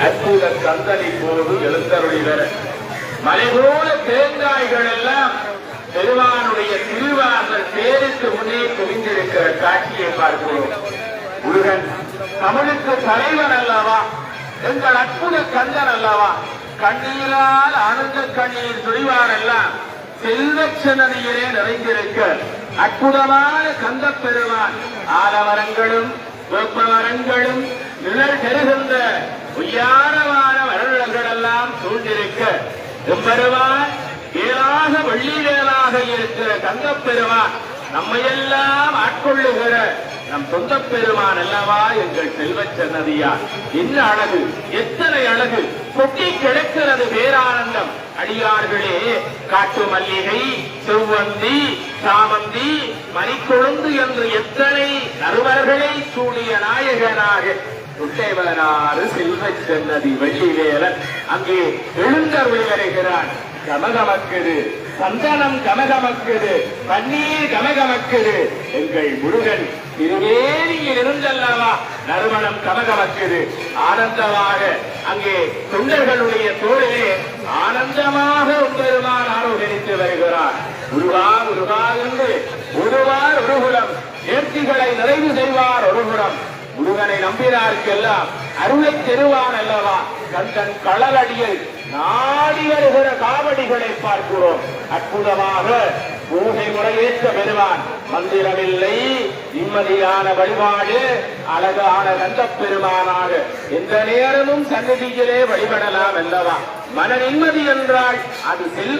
அற்புத கந்தனை போது எழுந்தருளிவர் மலை போல தேங்காய்கள் எல்லாம் பெருமானுடைய திருவாசல் பேருக்கு முன்னே குவிந்திருக்கிற காட்சியை பார்க்கிறோம். முருகன் தமிழுக்கு தலைவன் அல்லவா, எங்கள் அற்புத கந்தன் அல்லவா, கண்ணீரால் ஆனந்த கண்ணீர் துணிவார் எல்லாம் செல்வச்சனதியிலே நிறைந்திருக்க அற்புதமான கந்த பெருமான் ஆலமரங்களும் வேப்பமரங்களும் நிழல் பெறுகின்ற உயரமான வரலாறுகள் எல்லாம் சூழ்ந்திருக்க எம்பெருமான் வேளாக வெள்ளி வேளாக இருக்கிற கந்த பெருமான் நம்மையெல்லாம் ஆட்கொள்ளுகிற நம் சொந்த பெருமான் அல்லவா எங்கள் செல்வச் சன்னதியார். என்ன அழகு, எத்தனை அழகு கொட்டி கிடக்கிறது பேரானந்தம். அடியார்களே, காட்டு மல்லிகை, செவ்வந்தி, சாமந்தி, மணிக்கொழுந்து என்று எத்தனை நறுவர்களை சூடிய நாயகனாக குட்டைவனாறு செல்வச் சன்னதி வெள்ளிவேலன் அங்கே எழுந்தருளி வருகிறான். கமகமக்குது, சந்தனம் கமகமக்குது, பன்னீர் கமகமக்குது. எங்கள் முருகன் திருவேணியில் இருந்தல்லவா நறுமணம் கமகமக்குது. ஆனந்தமாக அங்கே தொண்டர்களுடைய தோளிலே ஆனந்தமாக பெருமான் ஆரோகரித்து வருகிறார். உருவா உருவா என்று ஒருவார் ஒருபுறம் நேர்த்திகளை நிறைவு செய்வார் ஒருபுறம். முருகனை நம்பினார்க்கெல்லாம் அருளை தெருவான் அல்லவா கந்தன் களலடியை நாடி வருகிற காவடிகளை பார்க்கிறோம். அற்புதமாக பூகை முறையேற்ற பெறுவான். மந்திரமில்லை, நிம்மதியான வழிபாடு, அழகான கந்த பெருமானாக எந்த நேரமும் சன்னதியிலே வழிபடலாம் அல்லவா. மன நிம்மதி என்றால் அது செல்வ